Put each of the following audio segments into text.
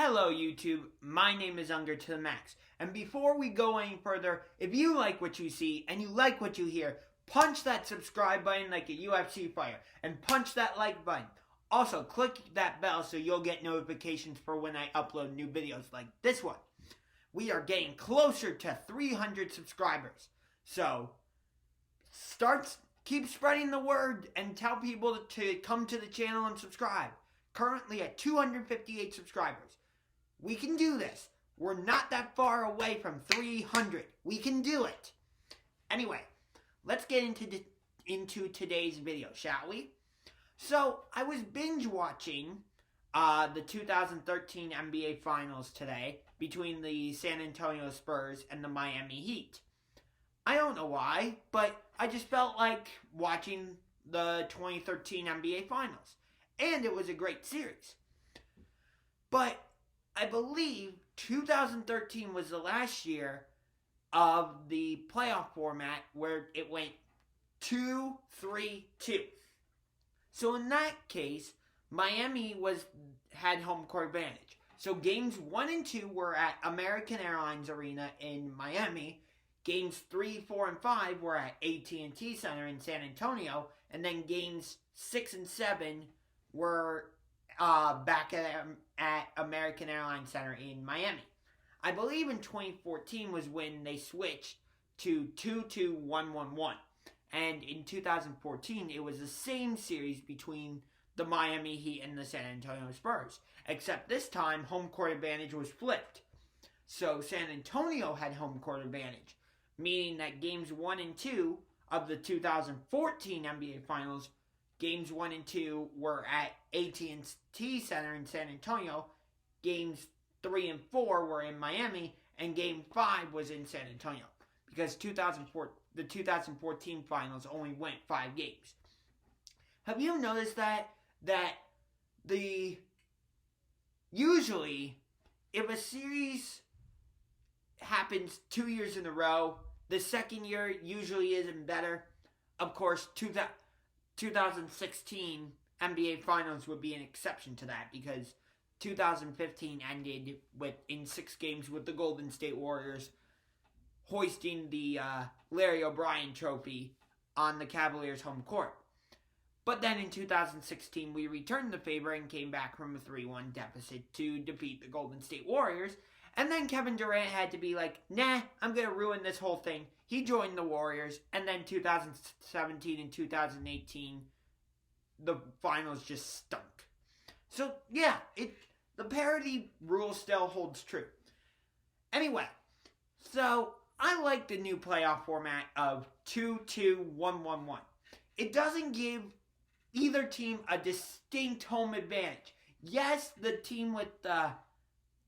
Hello YouTube, my name is Unger to the Max, and before we go any further, if you like what you see and you like what you hear, punch that subscribe button like a UFC fighter, and punch that like button. Also, click that bell so you'll get notifications for when I upload new videos like this one. We are getting closer to 300 subscribers, so keep spreading the word and tell people to come to the channel and subscribe. Currently at 258 subscribers. We can do this. We're not that far away from 300. We can do it. Anyway, let's get into today's video, shall we? So, I was binge watching the 2013 NBA Finals today between the San Antonio Spurs and the Miami Heat. I don't know why, but I just felt like watching the 2013 NBA Finals. And it was a great series. But I believe 2013 was the last year of the playoff format where it went 2-3-2. So in that case, Miami had home court advantage. So games 1 and 2 were at American Airlines Arena in Miami. Games 3, 4, and 5 were at AT&T Center in San Antonio. And then games 6 and 7 were back at American Airlines Center in Miami. I believe in 2014 was when they switched to 2-2-1-1-1. And in 2014, it was the same series between the Miami Heat and the San Antonio Spurs. Except this time, home court advantage was flipped. So San Antonio had home court advantage, meaning that games 1 and 2 of the 2014 NBA Finals, games 1 and 2 were at AT&T Center in San Antonio. Games 3 and 4 were in Miami. And Game 5 was in San Antonio. Because the 2014 Finals only went 5 games. Have you noticed that usually, if a series happens 2 years in a row, the second year usually isn't better? Of course, 2016 NBA Finals would be an exception to that because 2015 ended in 6 games with the Golden State Warriors hoisting the Larry O'Brien Trophy on the Cavaliers' home court. But then in 2016, we returned the favor and came back from a 3-1 deficit to defeat the Golden State Warriors. And then Kevin Durant had to be like, nah, I'm going to ruin this whole thing. He joined the Warriors, and then 2017 and 2018, the finals just stunk. So, yeah, the parity rule still holds true. Anyway, so I like the new playoff format of 2-2-1-1-1. It doesn't give either team a distinct home advantage. Yes, the team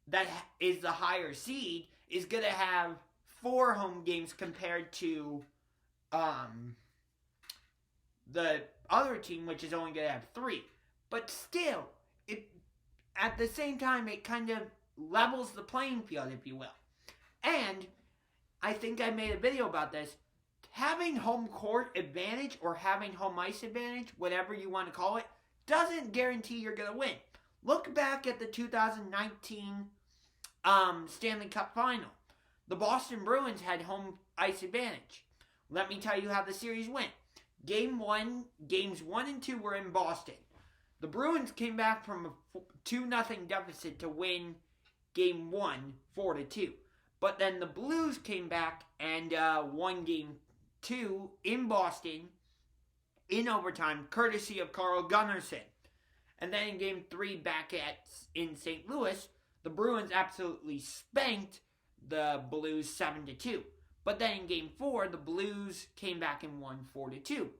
that is the higher seed is going to have 4 home games compared to the other team, which is only going to have 3. But still, at the same time, it kind of levels the playing field, if you will. And I think I made a video about this. Having home court advantage or having home ice advantage, whatever you want to call it, doesn't guarantee you're going to win. Look back at the 2019 Stanley Cup Final. The Boston Bruins had home ice advantage. Let me tell you how the series went. Games 1 and 2 were in Boston. The Bruins came back from a 2-0 deficit to win Game 1, 4-2. But then the Blues came back and won Game 2 in Boston in overtime, courtesy of Carl Gunnarsson. And then in Game 3 in St. Louis, the Bruins absolutely spanked the Blues 7-2. But then in Game 4, the Blues came back and won 4-2.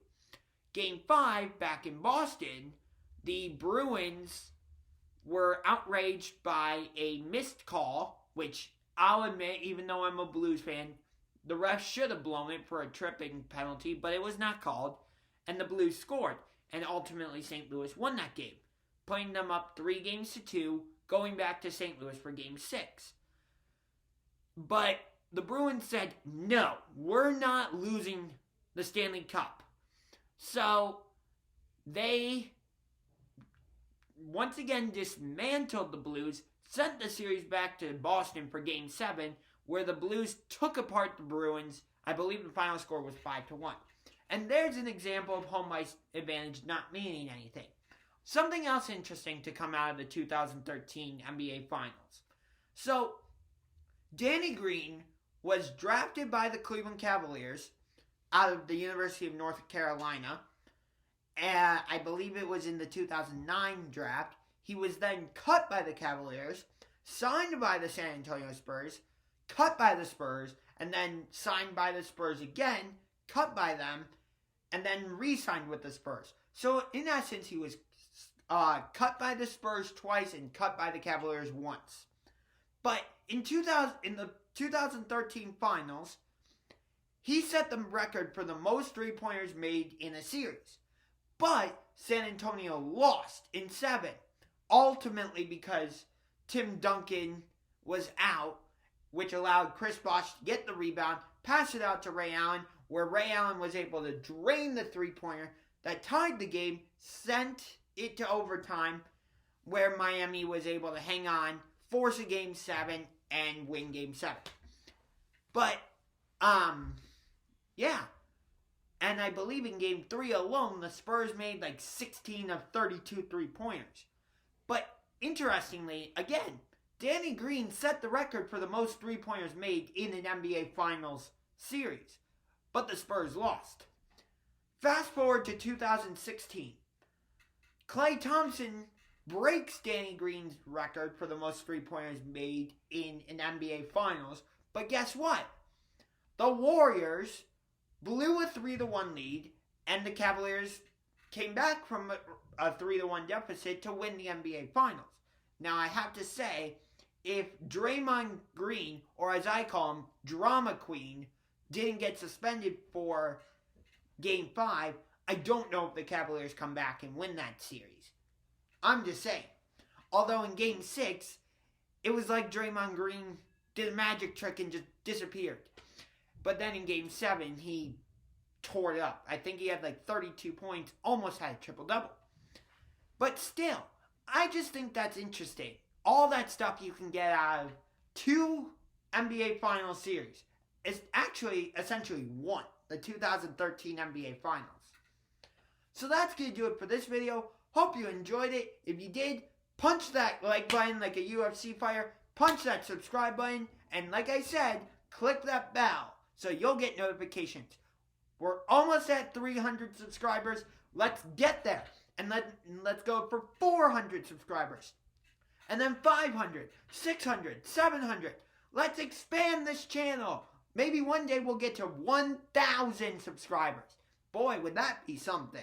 Game 5, back in Boston, the Bruins were outraged by a missed call, which I'll admit, even though I'm a Blues fan, the ref should have blown it for a tripping penalty, but it was not called, and the Blues scored, and ultimately St. Louis won that game, putting them up 3-2, going back to St. Louis for Game 6. But the Bruins said, no, we're not losing the Stanley Cup. So they once again dismantled the Blues sent the series back to Boston for Game 7, where the Blues took apart the Bruins. I believe the final score was 5-1. And there's an example of home ice advantage not meaning anything. Something else interesting to come out of the 2013 NBA Finals. So, Danny Green was drafted by the Cleveland Cavaliers out of the University of North Carolina. I believe it was in the 2009 draft. He was then cut by the Cavaliers, signed by the San Antonio Spurs, cut by the Spurs, and then signed by the Spurs again, cut by them, and then re-signed with the Spurs. So, in essence, he was cut by the Spurs twice and cut by the Cavaliers once. But in the 2013 Finals, he set the record for the most three-pointers made in a series. But San Antonio lost in 7, ultimately because Tim Duncan was out, which allowed Chris Bosh to get the rebound, pass it out to Ray Allen, where Ray Allen was able to drain the three-pointer that tied the game, sent it to overtime, where Miami was able to hang on, force a Game 7, and win Game 7. But, yeah. And I believe in Game 3 alone, the Spurs made like 16 of 32 three-pointers. But, interestingly, again, Danny Green set the record for the most three-pointers made in an NBA Finals series. But the Spurs lost. Fast forward to 2016. Klay Thompson breaks Danny Green's record for the most three-pointers made in an NBA Finals. But guess what? The Warriors blew a 3-1 lead, and the Cavaliers came back from a 3-1 deficit to win the NBA Finals. Now, I have to say, if Draymond Green, or as I call him, Drama Queen, didn't get suspended for Game 5, I don't know if the Cavaliers come back and win that series. I'm just saying. Although in Game 6, it was like Draymond Green did a magic trick and just disappeared. But then in Game 7, he tore it up. I think he had like 32 points, almost had a triple-double. But still, I just think that's interesting. All that stuff you can get out of 2 NBA Finals series. It's actually essentially 1, the 2013 NBA Finals. So that's going to do it for this video. Hope you enjoyed it. If you did, punch that like button like a UFC fighter. Punch that subscribe button. And like I said, click that bell so you'll get notifications. We're almost at 300 subscribers. Let's get there. And let's go for 400 subscribers. And then 500, 600, 700. Let's expand this channel. Maybe one day we'll get to 1,000 subscribers. Boy, would that be something.